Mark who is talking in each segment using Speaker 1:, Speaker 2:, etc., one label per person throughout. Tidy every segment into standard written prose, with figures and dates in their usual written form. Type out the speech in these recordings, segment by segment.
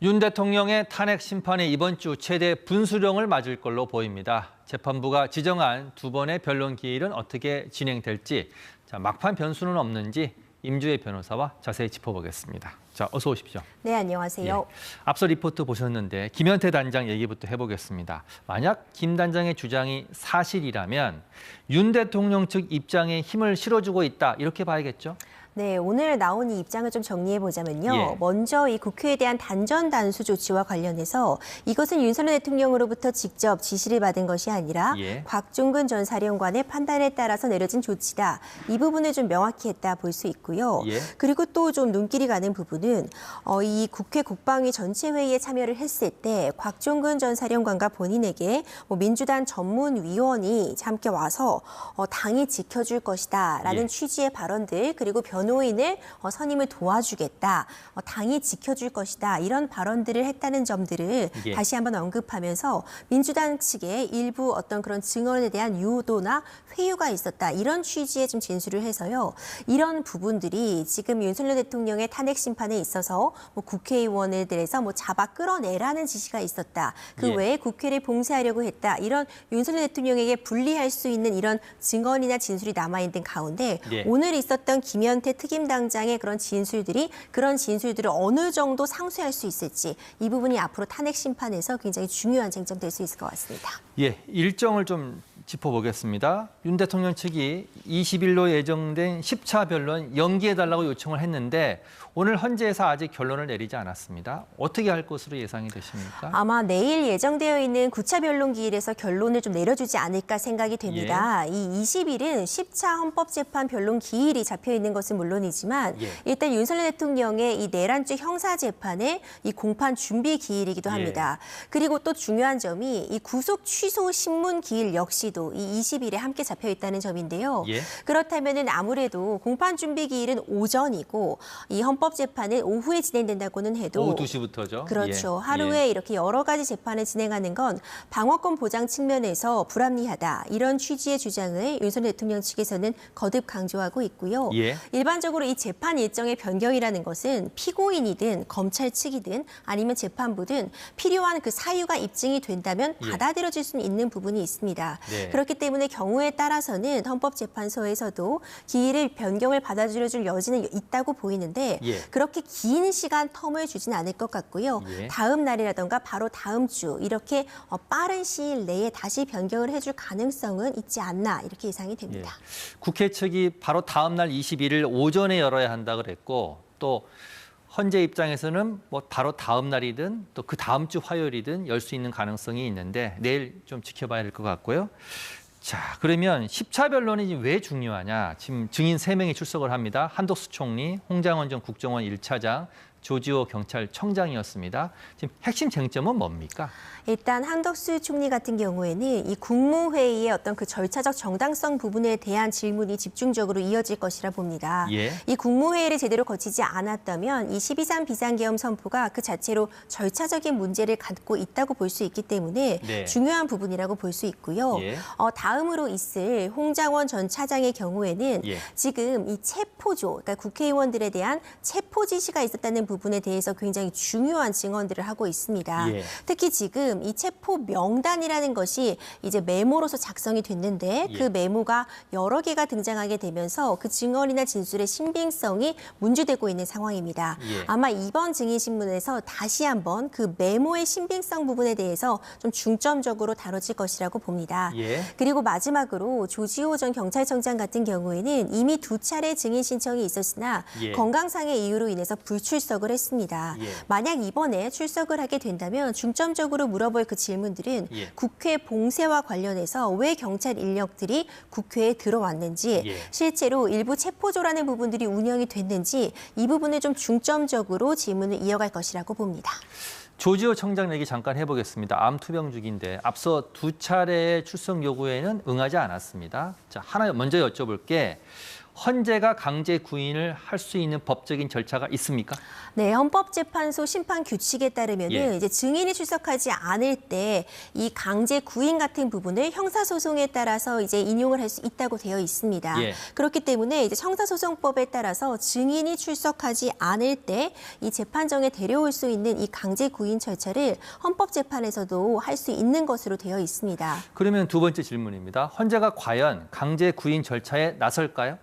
Speaker 1: 윤 대통령의 탄핵 심판이 이번 주 최대 분수령을 맞을 걸로 보입니다. 재판부가 지정한 두 번의 변론 기일은 어떻게 진행될지, 막판 변수는 없는지 임주혜 변호사와 자세히 짚어보겠습니다. 자, 어서 오십시오.
Speaker 2: 네, 안녕하세요.
Speaker 1: 앞서 리포트 보셨는데 김현태 단장 얘기부터 해보겠습니다. 만약 김 단장의 주장이 사실이라면 윤 대통령 측 입장에 힘을 실어주고 있다, 이렇게 봐야겠죠?
Speaker 2: 네, 오늘 나온 이 입장을 좀 정리해 보자면요. 먼저 이 국회에 대한 단전 단수 조치와 관련해서 이것은 윤석열 대통령으로부터 직접 지시를 받은 것이 아니라 곽종근 전 사령관의 판단에 따라서 내려진 조치다. 이 부분을 좀 명확히 했다 볼 수 있고요. 그리고 또 좀 눈길이 가는 부분은 이 국회 국방위 전체 회의에 참여를 했을 때 곽종근 전 사령관과 본인에게 민주당 전문위원이 함께 와서 당이 지켜줄 것이다라는 취지의 발언들, 그리고 변호인을 선임을 도와주겠다, 당이 지켜줄 것이다, 이런 발언들을 했다는 점들을 다시 한번 언급하면서 민주당 측의 일부 어떤 그런 증언에 대한 유도나 회유가 있었다, 이런 취지의 좀 진술을 해서요. 이런 부분들이 지금 윤석열 대통령의 탄핵 심판에 있어서 국회의원들에서 잡아 끌어내라는 지시가 있었다. 그 외에 국회를 봉쇄하려고 했다. 이런 윤석열 대통령에게 불리할 수 있는 이런 증언이나 진술이 남아있는 가운데 오늘 있었던 김현태 특임당장의 그런 진술들이 그런 진술들을 어느 정도 상쇄할 수 있을지, 이 부분이 앞으로 탄핵 심판에서 굉장히 중요한 쟁점 될 수 있을 것 같습니다.
Speaker 1: 일정을 좀 짚어보겠습니다. 윤 대통령 측이 20일로 예정된 10차 변론 연기해달라고 요청을 했는데 오늘 헌재에서 아직 결론을 내리지 않았습니다. 어떻게 할 것으로 예상이 되십니까?
Speaker 2: 아마 내일 예정되어 있는 9차 변론 기일에서 결론을 좀 내려주지 않을까 생각이 됩니다. 이 20일은 10차 헌법재판 변론 기일이 잡혀 있는 것은 물론이지만 일단 윤석열 대통령의 이 내란죄 형사재판의 이 공판 준비 기일이기도 합니다. 그리고 또 중요한 점이 이 구속 취소 신문 기일 역시도 이 20일에 함께 잡혀 있다는 점인데요. 그렇다면은 아무래도 공판 준비 기일은 오전이고 이 헌법재판은 오후에 진행된다고는 해도
Speaker 1: 오후 2시부터죠.
Speaker 2: 그렇죠. 하루에 이렇게 여러 가지 재판을 진행하는 건 방어권 보장 측면에서 불합리하다, 이런 취지의 주장을 윤석열 대통령 측에서는 거듭 강조하고 있고요. 일반적으로 이 재판 일정의 변경이라는 것은 피고인이든 검찰 측이든 아니면 재판부든 필요한 그 사유가 입증이 된다면 받아들여질 수 있는 부분이 있습니다. 그렇기 때문에 경우에 따라서는 헌법재판소에서도 기일을 변경을 받아들여줄 여지는 있다고 보이는데 그렇게 긴 시간 텀을 주지는 않을 것 같고요. 다음 날이라던가 바로 다음 주 이렇게 빠른 시일 내에 다시 변경을 해줄 가능성은 있지 않나, 이렇게 예상이 됩니다.
Speaker 1: 국회 측이 바로 다음 날 21일 오전에 열어야 한다 그랬고, 또 헌재 입장에서는 바로 다음 날이든 또 그 다음 주 화요일이든 열 수 있는 가능성이 있는데 내일 좀 지켜봐야 될 것 같고요. 자, 그러면 10차 변론이 왜 중요하냐? 지금 증인 3명이 출석을 합니다. 한덕수 총리, 홍장원 전 국정원 1차장, 조지호 경찰청장이었습니다. 지금 핵심 쟁점은 뭡니까?
Speaker 2: 일단 한덕수 총리 같은 경우에는 이 국무회의의 어떤 그 절차적 정당성 부분에 대한 질문이 집중적으로 이어질 것이라 봅니다. 이 국무회의를 제대로 거치지 않았다면 이 12.3 비상계엄 선포가 그 자체로 절차적인 문제를 갖고 있다고 볼 수 있기 때문에 중요한 부분이라고 볼 수 있고요. 다음으로 있을 홍장원 전 차장의 경우에는 지금 이 체포조, 그러니까 국회의원들에 대한 체포 지시가 있었다는 부분에 대해서 굉장히 중요한 증언들을 하고 있습니다. 특히 지금 이 체포 명단이라는 것이 이제 메모로서 작성이 됐는데 그 메모가 여러 개가 등장하게 되면서 그 증언이나 진술의 신빙성이 문제되고 있는 상황입니다. 아마 이번 증인신문에서 다시 한번 그 메모의 신빙성 부분에 대해서 좀 중점적으로 다뤄질 것이라고 봅니다. 그리고 마지막으로 조지호 전 경찰청장 같은 경우에는 이미 2차례 증인 신청이 있었으나 건강상의 이유로 인해서 불출석을 했습니다. 만약 이번에 출석을 하게 된다면 중점적으로 물어볼 그 질문들은 국회 봉쇄와 관련해서 왜 경찰 인력들이 국회에 들어왔는지, 실제로 일부 체포조라는 부분들이 운영이 됐는지, 이 부분을 좀 중점적으로 질문을 이어갈 것이라고 봅니다.
Speaker 1: 조지호 청장 얘기 잠깐 해보겠습니다. 암 투병 중인데 앞서 2차례의 출석 요구에는 응하지 않았습니다. 자, 하나 먼저 여쭤볼게, 헌재가 강제 구인을 할 수 있는 법적인 절차가 있습니까?
Speaker 2: 네, 헌법재판소 심판 규칙에 따르면
Speaker 1: 예.
Speaker 2: 이제 증인이 출석하지 않을 때 이 강제 구인 같은 부분을 형사소송에 따라서 이제 인용을 할 수 있다고 되어 있습니다.
Speaker 1: 예.
Speaker 2: 그렇기 때문에 이제 형사소송법에 따라서 증인이 출석하지 않을 때 이 재판정에 데려올 수 있는 이 강제 구인 절차를 헌법재판에서도 할 수 있는 것으로 되어 있습니다.
Speaker 1: 그러면 두 번째 질문입니다. 헌재가 과연 강제 구인 절차에 나설까요?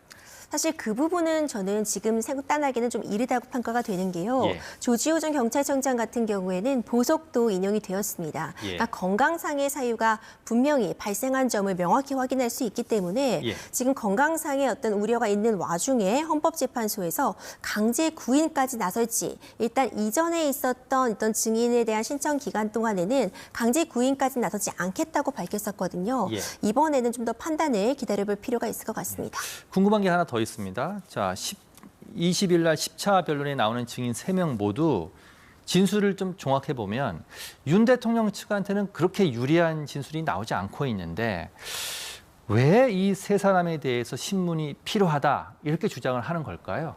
Speaker 2: 사실 그 부분은 저는 지금 생각하기는 좀 이르다고 평가가 되는 게요.
Speaker 1: 예.
Speaker 2: 조지호 전 경찰청장 같은 경우에는 보석도 인용이 되었습니다.
Speaker 1: 예.
Speaker 2: 그러니까 건강상의 사유가 분명히 발생한 점을 명확히 확인할 수 있기 때문에
Speaker 1: 예.
Speaker 2: 지금 건강상의 어떤 우려가 있는 와중에 헌법재판소에서 강제 구인까지 나설지 일단 이전에 있었던 어떤 증인에 대한 신청 기간 동안에는 강제 구인까지 나서지 않겠다고 밝혔었거든요.
Speaker 1: 예.
Speaker 2: 이번에는 좀 더 판단을 기다려볼 필요가 있을 것 같습니다.
Speaker 1: 궁금한 게 하나 더 있습니다. 자, 20일 날 10차 변론에 나오는 증인 3명 모두 진술을 좀 종합해 보면 윤 대통령 측한테는 그렇게 유리한 진술이 나오지 않고 있는데 왜 이 세 사람에 대해서 신문이 필요하다 이렇게 주장을 하는 걸까요?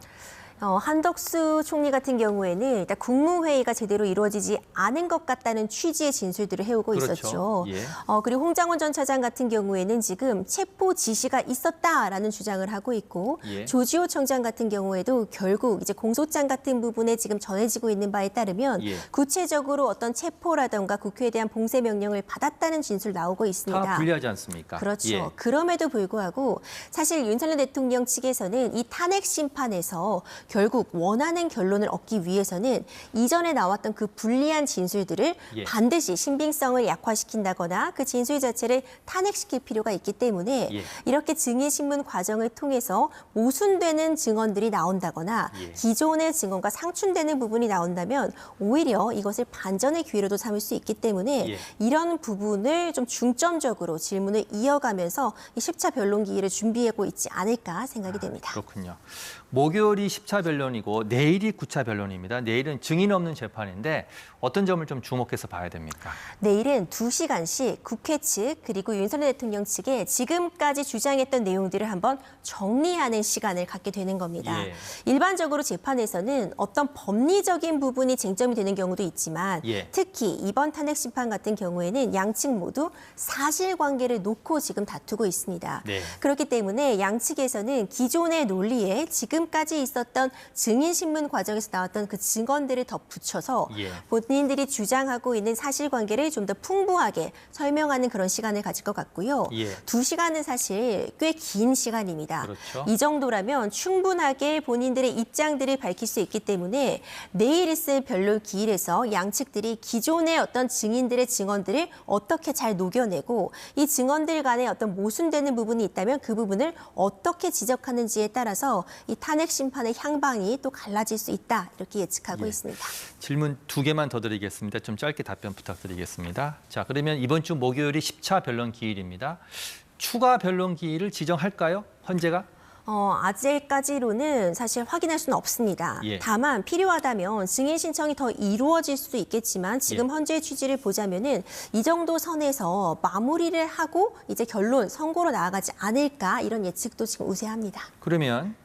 Speaker 2: 한덕수 총리 같은 경우에는 일단 국무회의가 제대로 이루어지지 않은 것 같다는 취지의 진술들을 해오고
Speaker 1: 그렇죠.
Speaker 2: 있었죠.
Speaker 1: 예.
Speaker 2: 그리고 홍장원 전 차장 같은 경우에는 지금 체포 지시가 있었다라는 주장을 하고 있고
Speaker 1: 예.
Speaker 2: 조지호 청장 같은 경우에도 결국 이제 공소장 같은 부분에 지금 전해지고 있는 바에 따르면
Speaker 1: 예.
Speaker 2: 구체적으로 어떤 체포라든가 국회에 대한 봉쇄 명령을 받았다는 진술 나오고 있습니다.
Speaker 1: 다 불리하지 않습니까?
Speaker 2: 그렇죠.
Speaker 1: 예.
Speaker 2: 그럼에도 불구하고 사실 윤석열 대통령 측에서는 이 탄핵 심판에서 결국 원하는 결론을 얻기 위해서는 이전에 나왔던 그 불리한 진술들을
Speaker 1: 예.
Speaker 2: 반드시 신빙성을 약화시킨다거나 그 진술 자체를 탄핵시킬 필요가 있기 때문에
Speaker 1: 예.
Speaker 2: 이렇게 증인 신문 과정을 통해서 모순되는 증언들이 나온다거나
Speaker 1: 예.
Speaker 2: 기존의 증언과 상충되는 부분이 나온다면 오히려 이것을 반전의 기회로도 삼을 수 있기 때문에
Speaker 1: 예.
Speaker 2: 이런 부분을 좀 중점적으로 질문을 이어가면서 이 10차 변론 기일을 준비하고 있지 않을까 생각이 됩니다.
Speaker 1: 그렇군요. 목요일이 10차 변론이고 내일이 9차 변론입니다. 내일은 증인 없는 재판인데 어떤 점을 좀 주목해서 봐야 됩니까?
Speaker 2: 내일은 2시간씩 국회 측 그리고 윤석열 대통령 측에 지금까지 주장했던 내용들을 한번 정리하는 시간을 갖게 되는 겁니다.
Speaker 1: 예.
Speaker 2: 일반적으로 재판에서는 어떤 법리적인 부분이 쟁점이 되는 경우도 있지만
Speaker 1: 예.
Speaker 2: 특히 이번 탄핵 심판 같은 경우에는 양측 모두 사실관계를 놓고 지금 다투고 있습니다.
Speaker 1: 네.
Speaker 2: 그렇기 때문에 양측에서는 기존의 논리에 지금까지 있었던 증인신문 과정에서 나왔던 그 증언들을 덧붙여서
Speaker 1: 예.
Speaker 2: 본인들이 주장하고 있는 사실관계를 좀 더 풍부하게 설명하는 그런 시간을 가질 것 같고요.
Speaker 1: 예.
Speaker 2: 2시간은 사실 꽤 긴 시간입니다.
Speaker 1: 그렇죠.
Speaker 2: 이 정도라면 충분하게 본인들의 입장들을 밝힐 수 있기 때문에 내일 있을 변론 기일에서 양측들이 기존의 어떤 증인들의 증언들을 어떻게 잘 녹여내고 이 증언들 간에 어떤 모순되는 부분이 있다면 그 부분을 어떻게 지적하는지에 따라서 이 탄핵 심판의 향방이 또 갈라질 수 있다 이렇게 예측하고
Speaker 1: 예.
Speaker 2: 있습니다.
Speaker 1: 질문 2개만 더 드리겠습니다. 좀 짧게 답변 부탁드리겠습니다. 자, 그러면 이번 주 목요일이 10차 변론 기일입니다. 추가 변론 기일을 지정할까요? 헌재가?
Speaker 2: 아직까지로는 사실 확인할 수는 없습니다.
Speaker 1: 예.
Speaker 2: 다만 필요하다면 증인 신청이 더 이루어질 수도 있겠지만 지금
Speaker 1: 예.
Speaker 2: 현재의 취지를 보자면은 이 정도 선에서 마무리를 하고 이제 결론 선고로 나아가지 않을까 이런 예측도 지금 우세합니다.
Speaker 1: 그러면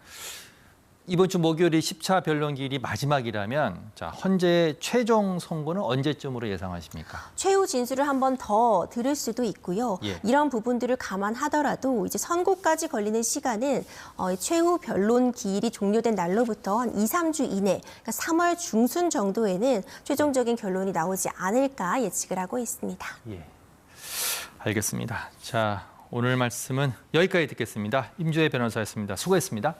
Speaker 1: 이번 주 목요일이 10차 변론 기일이 마지막이라면 자, 헌재의 최종 선고는 언제쯤으로 예상하십니까?
Speaker 2: 최후 진술을 한 번 더 들을 수도 있고요.
Speaker 1: 예.
Speaker 2: 이런 부분들을 감안하더라도 이제 선고까지 걸리는 시간은 최후 변론 기일이 종료된 날로부터 한 2, 3주 이내, 그러니까 3월 중순 정도에는 최종적인 결론이 나오지 않을까 예측을 하고 있습니다.
Speaker 1: 예, 알겠습니다. 자, 오늘 말씀은 여기까지 듣겠습니다. 임주혜 변호사였습니다. 수고했습니다.